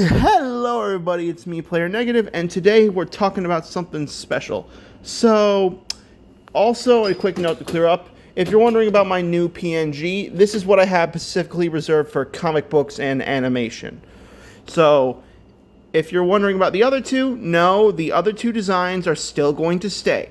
Hello everybody, it's me, Player Negative, and today we're talking about something special. So, also a quick note to clear up, if you're wondering about my new PNG, this is what I have specifically reserved for comic books and animation. So, if you're wondering about the other two, no, the other two designs are still going to stay.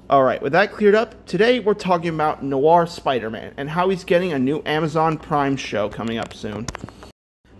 Alright, with that cleared up, today we're talking about Noir Spider-Man, and how he's getting a new Amazon Prime show coming up soon.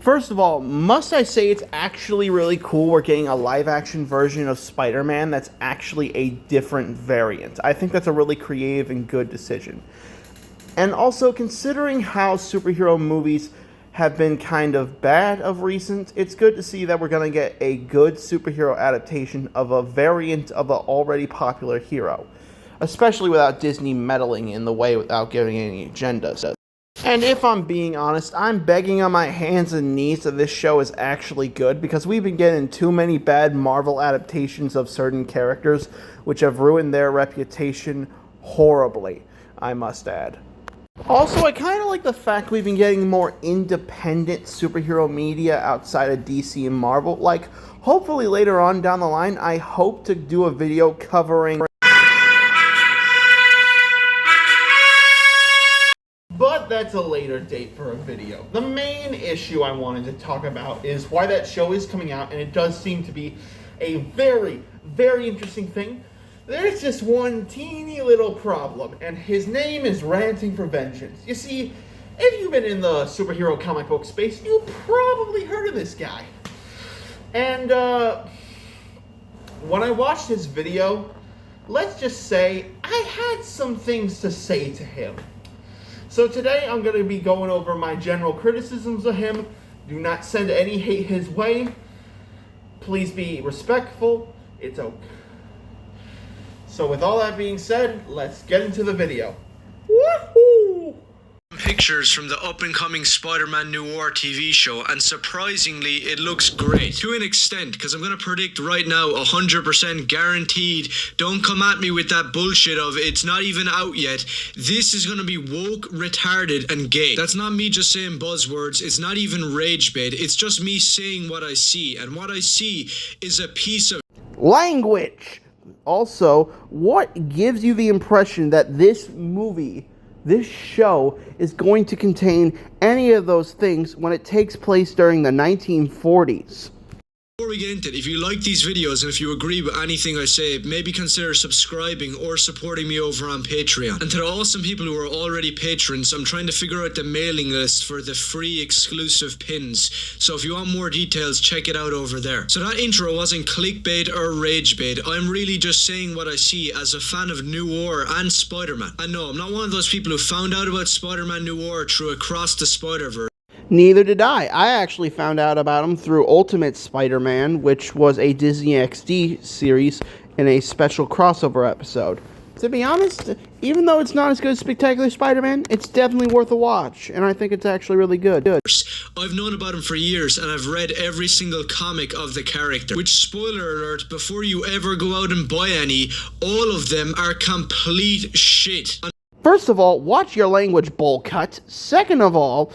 First of all, must I say it's actually really cool we're getting a live-action version of Spider-Man that's actually a different variant. I think that's a really creative and good decision. And also, considering how superhero movies have been kind of bad of recent, it's good to see that we're going to get a good superhero adaptation of a variant of an already popular hero. Especially without Disney meddling in the way without giving any agenda. And if I'm being honest, I'm begging on my hands and knees that this show is actually good, because we've been getting too many bad Marvel adaptations of certain characters, which have ruined their reputation horribly, I must add. Also, I kind of like the fact we've been getting more independent superhero media outside of DC and Marvel. Like, hopefully later on down the line, I hope to do a video covering... But that's a later date for a video. The main issue I wanted to talk about is why that show is coming out, and it does seem to be a very, very interesting thing. There's just one teeny little problem, and his name is Ranting for Vengeance. You see, if you've been in the superhero comic book space, you probably heard of this guy. And, when I watched his video, let's just say I had some things to say to him. So today I'm going to be going over my general criticisms of him. Do not send any hate his way. Please be respectful. It's okay. So with all that being said, let's get into the video. Woohoo! Pictures from the up-and-coming Spider-Man Noir TV show, and surprisingly it looks great to an extent, because I'm going to predict right now 100% guaranteed, don't come at me with that bullshit of it's not even out yet, this is going to be woke, retarded and gay. That's not me just saying buzzwords, it's not even rage bait, it's just me saying what I see, and what I see is a piece of language. Also, what gives you the impression that this show is going to contain any of those things when it takes place during the 1940s? Before we get into it, if you like these videos and if you agree with anything I say, maybe consider subscribing or supporting me over on Patreon. And to the awesome people who are already patrons, I'm trying to figure out the mailing list for the free exclusive pins. So if you want more details, check it out over there. So that intro wasn't clickbait or rage bait. I'm really just saying what I see as a fan of Noir and Spider-Man. And no, I'm not one of those people who found out about Spider-Man Noir through Across the Spider-Verse. Neither did I. I actually found out about him through Ultimate Spider-Man, which was a Disney XD series in a special crossover episode. To be honest, even though it's not as good as Spectacular Spider-Man, it's definitely worth a watch, and I think it's actually really good. I've known about him for years, and I've read every single comic of the character, which, spoiler alert, before you ever go out and buy any, all of them are complete shit. First of all, watch your language, bowl cut. Second of all,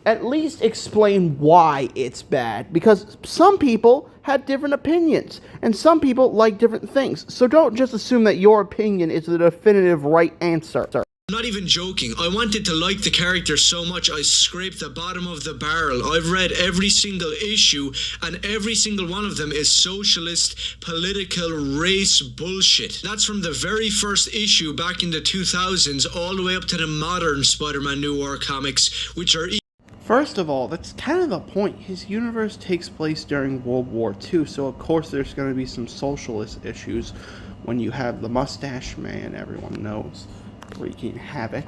at least explain why it's bad, because some people had different opinions, and some people like different things, so don't just assume that your opinion is the definitive right answer. I'm not even joking. I wanted to like the character so much I scraped the bottom of the barrel. I've read every single issue, and every single one of them is socialist, political, race bullshit. That's from the very first issue back in the 2000s all the way up to the modern Spider-Man Noir comics, which are... First of all, that's kind of the point. His universe takes place during World War II, so of course there's going to be some socialist issues when you have the Mustache Man, everyone knows, wreaking havoc.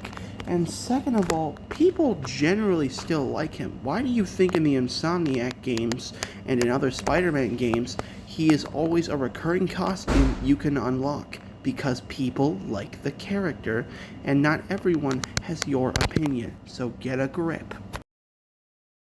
And second of all, people generally still like him. Why do you think in the Insomniac games and in other Spider-Man games, he is always a recurring costume you can unlock? Because people like the character, and not everyone has your opinion, so get a grip.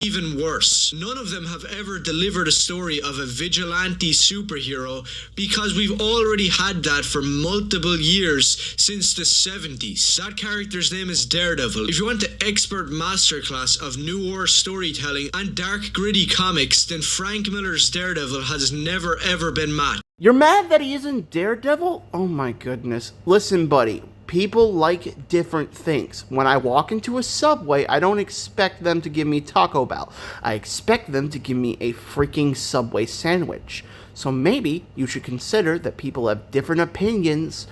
Even worse, none of them have ever delivered a story of a vigilante superhero because we've already had that for multiple years since the 70s. That character's name is Daredevil. If you want the expert masterclass of noir storytelling and dark gritty comics, then Frank Miller's Daredevil has never ever been matched. You're mad that he isn't Daredevil? Oh my goodness. Listen, buddy. People like different things. When I walk into a Subway, I don't expect them to give me Taco Bell. I expect them to give me a freaking Subway sandwich. So maybe you should consider that people have different opinions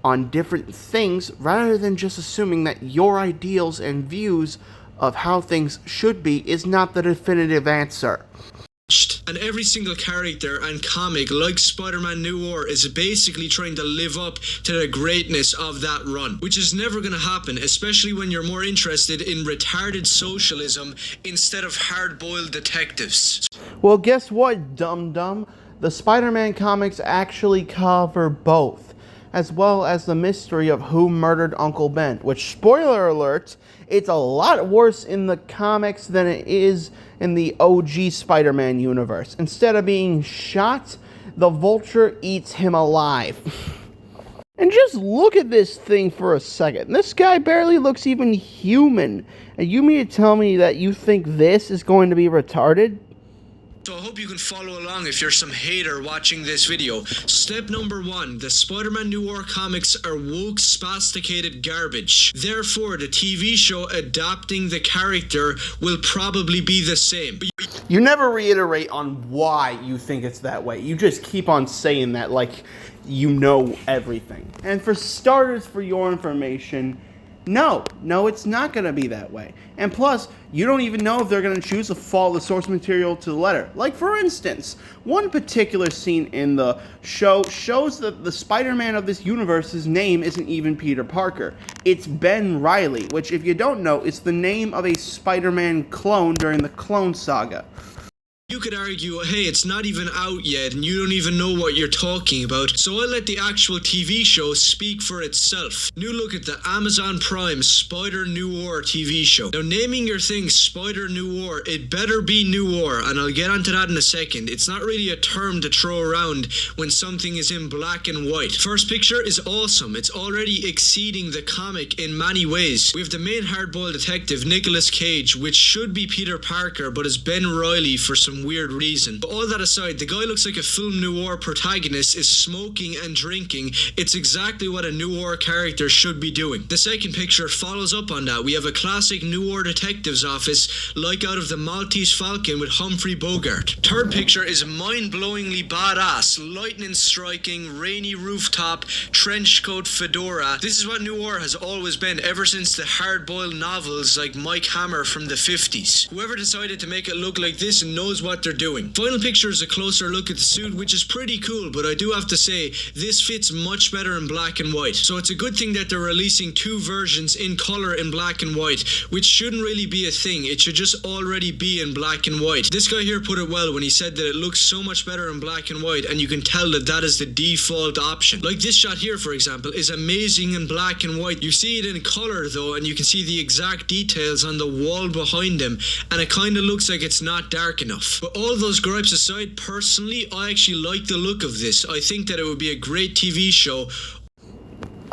on different things rather than just assuming that your ideals and views of how things should be is not the definitive answer. And every single character and comic, like Spider-Man Noir, is basically trying to live up to the greatness of that run, which is never going to happen, especially when you're more interested in retarded socialism instead of hard-boiled detectives. Well, guess what, dum-dum? The Spider-Man comics actually cover both, as well as the mystery of who murdered Uncle Ben, which, spoiler alert, it's a lot worse in the comics than it is in the OG Spider-Man universe. Instead of being shot, the Vulture eats him alive. And just look at this thing for a second. This guy barely looks even human. And you mean to tell me that you think this is going to be retarded? So I hope you can follow along if you're some hater watching this video. Step number 1, the Spider-Man Noir comics are woke, spasticated garbage. Therefore, the TV show adapting the character will probably be the same. You never reiterate on why you think it's that way. You just keep on saying that like you know everything. And for starters, for your information, no, it's not going to be that way. And plus, you don't even know if they're going to choose to follow the source material to the letter. Like, for instance, one particular scene in the show shows that the Spider-Man of this universe's name isn't even Peter Parker. It's Ben Reilly, which, if you don't know, is the name of a Spider-Man clone during the Clone Saga. You could argue, hey, it's not even out yet and you don't even know what you're talking about, so I'll let the actual TV show speak for itself. New look at the Amazon Prime Spider Noir TV show. Now, naming your thing Spider Noir, it better be noir, and I'll get onto that in a second. It's not really a term to throw around when something is in black and white. First picture is awesome. It's already exceeding the comic in many ways. We have the main hardboiled detective, Nicolas Cage, which should be Peter Parker, but is Ben Reilly for some weird reason. But all that aside, the guy looks like a film noir protagonist is smoking and drinking. It's exactly what a noir character should be doing. The second picture follows up on that. We have a classic noir detective's office, like out of the Maltese Falcon with Humphrey Bogart. Third picture is mind-blowingly badass. Lightning striking, rainy rooftop, trench coat fedora. This is what noir has always been ever since the hard-boiled novels like Mike Hammer from the 50s. Whoever decided to make it look like this knows what they're doing. Final picture is a closer look at the suit, which is pretty cool, but I do have to say, this fits much better in black and white. So it's a good thing that they're releasing two versions in color in black and white, which shouldn't really be a thing. It should just already be in black and white. This guy here put it well when he said that it looks so much better in black and white, and you can tell that that is the default option. Like this shot here, for example, is amazing in black and white. You see it in color though, and you can see the exact details on the wall behind him, and it kind of looks like it's not dark enough. But all those gripes aside, personally, I actually like the look of this. I think that it would be a great TV show.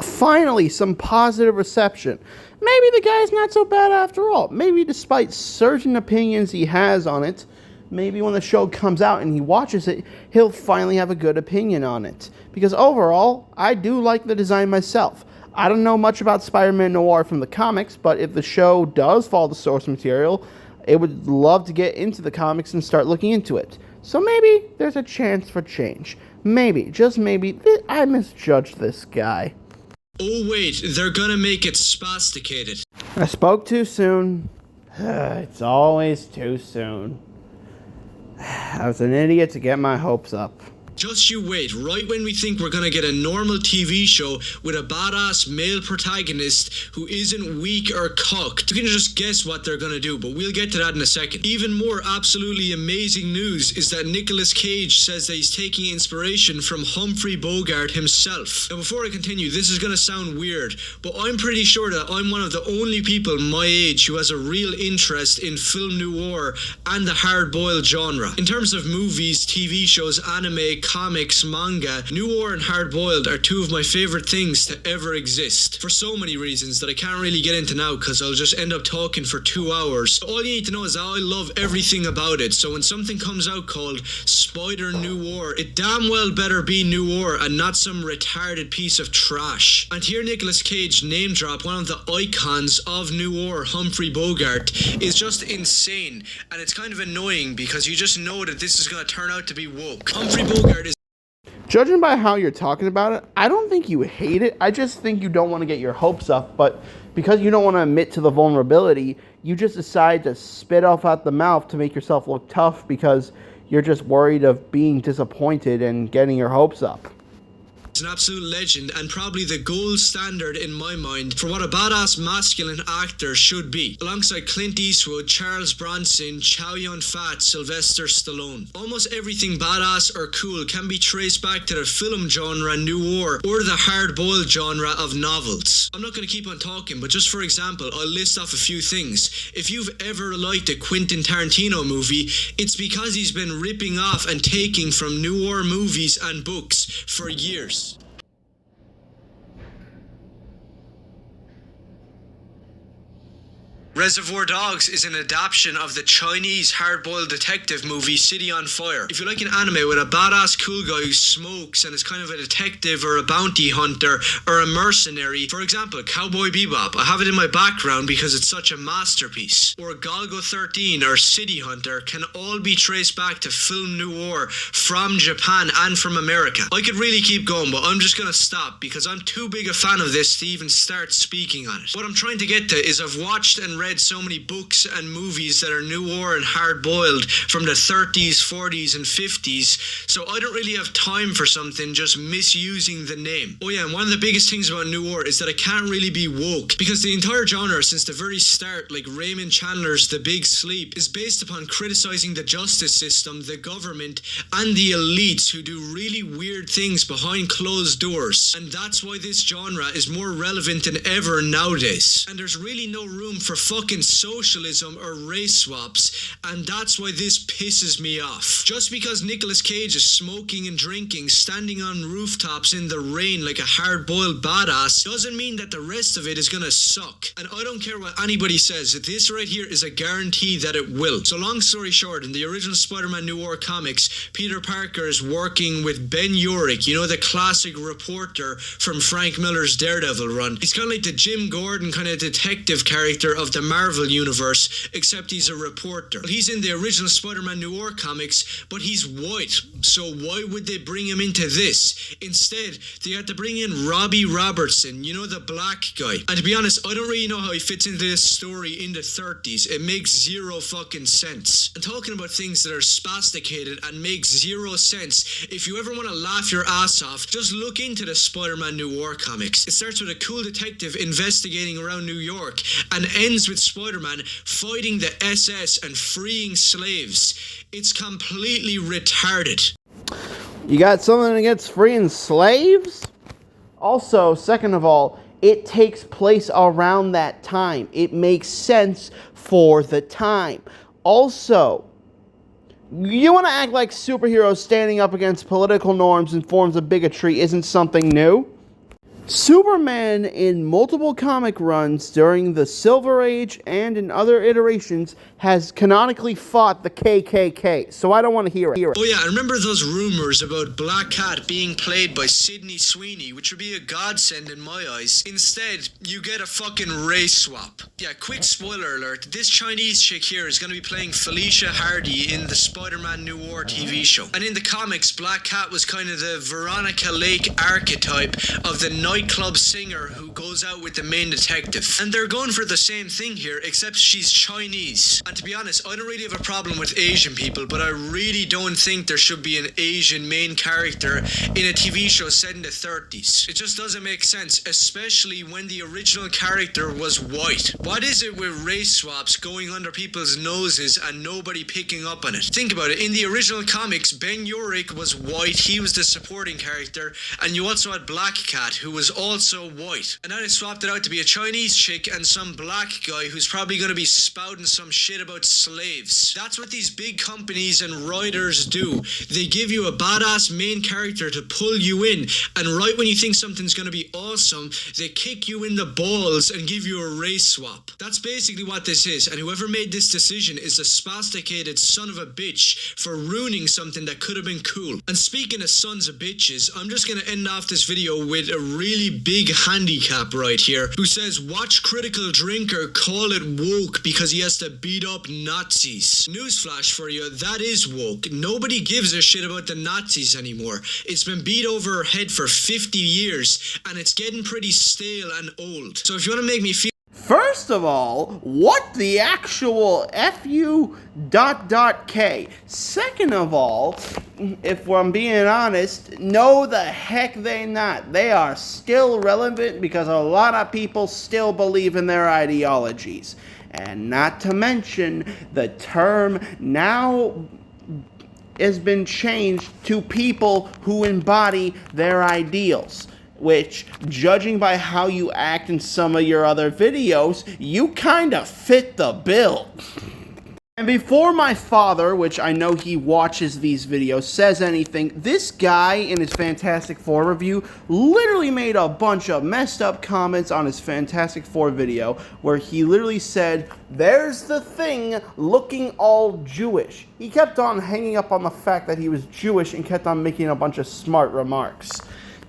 Finally, some positive reception. Maybe the guy's not so bad after all. Maybe despite certain opinions he has on it, maybe when the show comes out and he watches it, he'll finally have a good opinion on it. Because overall, I do like the design myself. I don't know much about Spider-Man Noir from the comics, but if the show does follow the source material, I would love to get into the comics and start looking into it. So maybe there's a chance for change. Maybe, just maybe, I misjudged this guy. Oh wait, they're gonna make it spasticated. I spoke too soon. It's always too soon. I was an idiot to get my hopes up. Just you wait, right when we think we're gonna get a normal TV show with a badass male protagonist who isn't weak or cocked, you can just guess what they're gonna do, but we'll get to that in a second. Even more absolutely amazing news is that Nicolas Cage says that he's taking inspiration from Humphrey Bogart himself. Now before I continue, this is gonna sound weird, but I'm pretty sure that I'm one of the only people my age who has a real interest in film noir and the hard-boiled genre. In terms of movies, TV shows, anime, comics, manga, noir and hard-boiled are two of my favorite things to ever exist. For so many reasons that I can't really get into now because I'll just end up talking for 2 hours. All you need to know is that I love everything about it, so when something comes out called Spider Noir, it damn well better be noir and not some retarded piece of trash. And here Nicolas Cage name drop one of the icons of noir, Humphrey Bogart, is just insane, and it's kind of annoying because you just know that this is going to turn out to be woke. Humphrey Bogart is... Judging by how you're talking about it, I don't think you hate it. I just think you don't want to get your hopes up. But because you don't want to admit to the vulnerability, you just decide to spit off out the mouth to make yourself look tough because you're just worried of being disappointed and getting your hopes up. An absolute legend and probably the gold standard in my mind for what a badass masculine actor should be, alongside Clint Eastwood, Charles Bronson, Chow Yun-fat, Sylvester Stallone. Almost everything badass or cool can be traced back to the film genre noir or the hard-boiled genre of novels. I'm not going to keep on talking, but just for example, I'll list off a few things. If you've ever liked a Quentin Tarantino movie, it's because he's been ripping off and taking from noir movies and books for years. Reservoir Dogs is an adaptation of the Chinese hard-boiled detective movie City on Fire. If you like an anime with a badass cool guy who smokes and is kind of a detective or a bounty hunter or a mercenary, for example, Cowboy Bebop, I have it in my background because it's such a masterpiece, or Golgo 13 or City Hunter, can all be traced back to film noir from Japan and from America. I could really keep going, but I'm just gonna stop because I'm too big a fan of this to even start speaking on it. What I'm trying to get to is I've watched and read so many books and movies that are noir and hard-boiled from the 30s, 40s and 50s, so I don't really have time for something just misusing the name. Oh yeah, and one of the biggest things about noir is that it can't really be woke, because the entire genre since the very start, like Raymond Chandler's The Big Sleep, is based upon criticizing the justice system, the government and the elites who do really weird things behind closed doors, and that's why this genre is more relevant than ever nowadays. And there's really no room for fucking socialism or race swaps, and that's why this pisses me off. Just because Nicolas Cage is smoking and drinking, standing on rooftops in the rain like a hard-boiled badass, doesn't mean that the rest of it is gonna suck. And I don't care what anybody says, this right here is a guarantee that it will. So long story short, in the original Spider-Man noir comics, Peter Parker is working with Ben Urich, you know, the classic reporter from Frank Miller's Daredevil run. He's kind of like the Jim Gordon kind of detective character of the Marvel universe, except he's a reporter. He's in the original Spider-Man noir comics, but he's white, so why would they bring him into this? Instead, they had to bring in Robbie Robertson, you know, the black guy. And to be honest, I don't really know how he fits into this story in the 30s. It makes zero fucking sense. And talking about things that are spasticated and make zero sense, if you ever want to laugh your ass off, just look into the Spider-Man noir comics. It starts with a cool detective investigating around New York and ends with Spider-Man fighting the SS and freeing slaves. It's completely retarded. You got something against freeing slaves? Also, second of all, it takes place around that time. It makes sense for the time. Also, you want to act like superheroes standing up against political norms and forms of bigotry isn't something new? Superman, in multiple comic runs during the Silver Age and in other iterations, has canonically fought the KKK, so I don't want to hear it. Oh yeah, I remember those rumors about Black Cat being played by Sydney Sweeney, which would be a godsend in my eyes. Instead, you get a fucking race swap. Yeah, quick spoiler alert, this Chinese chick here is going to be playing Felicia Hardy in the Spider-Man noir TV show. And in the comics, Black Cat was kind of the Veronica Lake archetype of the night nightclub singer who goes out with the main detective. And they're going for the same thing here, except she's Chinese. And to be honest, I don't really have a problem with Asian people, but I really don't think there should be an Asian main character in a TV show set in the 30s. It just doesn't make sense, especially when the original character was white. What is it with race swaps going under people's noses and nobody picking up on it? Think about it. In the original comics, Ben Urich was white. He was the supporting character. And you also had Black Cat, who was also white. And now they swapped it out to be a Chinese chick and some black guy who's probably going to be spouting some shit about slaves. That's what these big companies and writers do. They give you a badass main character to pull you in, and right when you think something's going to be awesome, they kick you in the balls and give you a race swap. That's basically what this is, and whoever made this decision is a spasticated son of a bitch for ruining something that could have been cool. And speaking of sons of bitches, I'm just going to end off this video with a really big handicap right here, who says, watch Critical Drinker call it woke because he has to beat up Nazis. Newsflash for you, that is woke. Nobody gives a shit about the Nazis anymore. It's been beat over our head for 50 years, and it's getting pretty stale and old. So if you want to make me feel... First of all, what the actual FU.K? Second of all, if I'm being honest, no the heck they not. They are still relevant because a lot of people still believe in their ideologies. And not to mention, the term now has been changed to people who embody their ideals, which, judging by how you act in some of your other videos, you kind of fit the bill. And before my father, which I know he watches these videos, says anything, this guy in his Fantastic Four review literally made a bunch of messed up comments on his Fantastic Four video where he literally said, "There's the thing looking all Jewish." He kept on hanging up on the fact that he was Jewish and kept on making a bunch of smart remarks.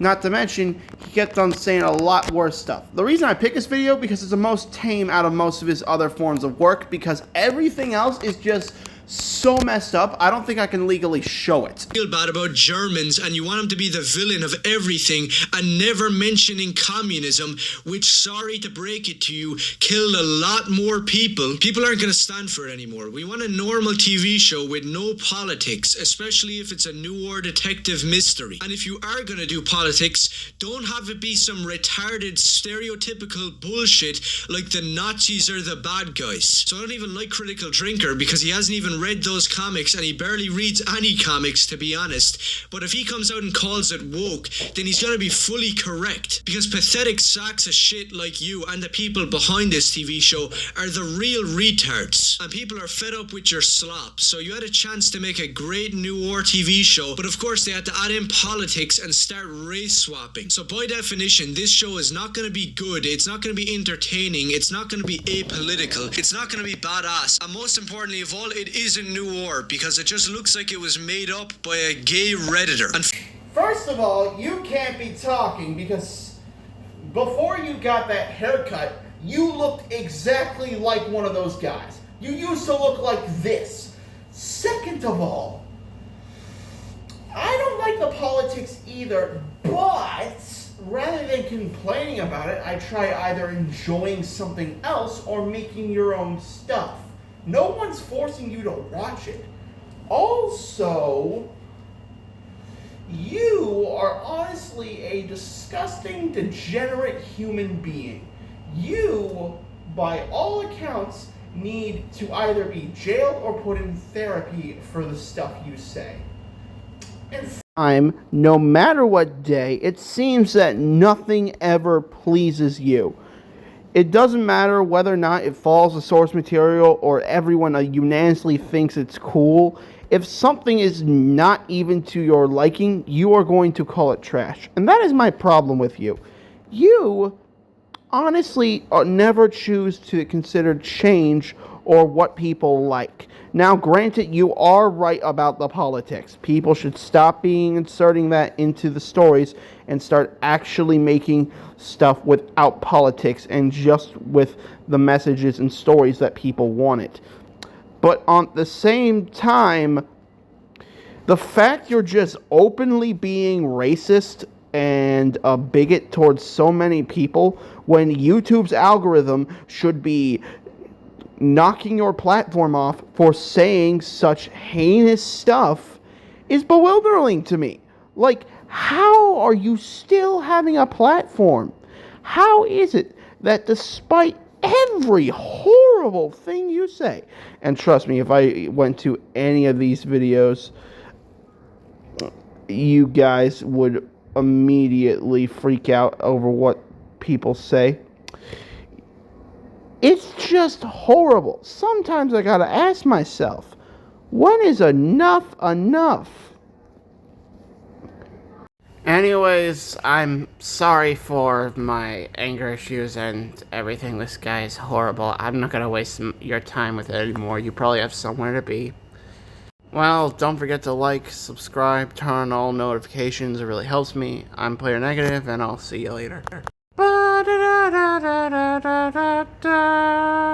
Not to mention, he kept on saying a lot worse stuff. The reason I picked this video, because it's the most tame out of most of his other forms of work, because everything else is just so messed up, I don't think I can legally show it. Feel bad about Germans and you want them to be the villain of everything and never mentioning communism, which, sorry to break it to you, killed a lot more people. People aren't going to stand for it anymore. We want a normal TV show with no politics, especially if it's a noir detective mystery. And if you are going to do politics, don't have it be some retarded stereotypical bullshit like the Nazis are the bad guys. So I don't even like Critical Drinker because he hasn't even read those comics, and he barely reads any comics, to be honest. But if he comes out and calls it woke, then he's gonna be fully correct, because pathetic sacks of shit like you and the people behind this TV show are the real retards, and people are fed up with your slop. So you had a chance to make a great noir TV show, but of course they had to add in politics and start race swapping. So by definition, this show is not gonna be good, it's not gonna be entertaining, it's not gonna be apolitical, it's not gonna be badass, and most importantly of all, it is a noir because it just looks like it was made up by a gay redditor. And first of all, you can't be talking because before you got that haircut, you looked exactly like one of those guys. You used to look like this. Second of all, I don't like the politics either, but rather than complaining about it, I try either enjoying something else or making your own stuff. No one's forcing you to watch it. Also, you are honestly a disgusting, degenerate human being. You, by all accounts, need to either be jailed or put in therapy for the stuff you say. And no matter what day, it seems that nothing ever pleases you. It doesn't matter whether or not it follows the source material or everyone unanimously thinks it's cool. If something is not even to your liking, you are going to call it trash. And that is my problem with you. You honestly never choose to consider change or what people like. Now, granted, you are right about the politics. People should stop inserting that into the stories and start actually making stuff without politics and just with the messages and stories that people wanted. But on the same time, the fact you're just openly being racist and a bigot towards so many people when YouTube's algorithm should be knocking your platform off for saying such heinous stuff is bewildering to me. Like, how are you still having a platform? How is it that despite every horrible thing you say, and trust me, if I went to any of these videos, you guys would immediately freak out over what people say. It's just horrible. Sometimes I gotta ask myself, when is enough enough? Anyways, I'm sorry for my anger issues and everything. This guy is horrible. I'm not gonna waste your time with it anymore. You probably have somewhere to be. Well, don't forget to like, subscribe, turn on all notifications. It really helps me. I'm Player Negative, and I'll see you later. Ba-da-da-da-da-da-da-da.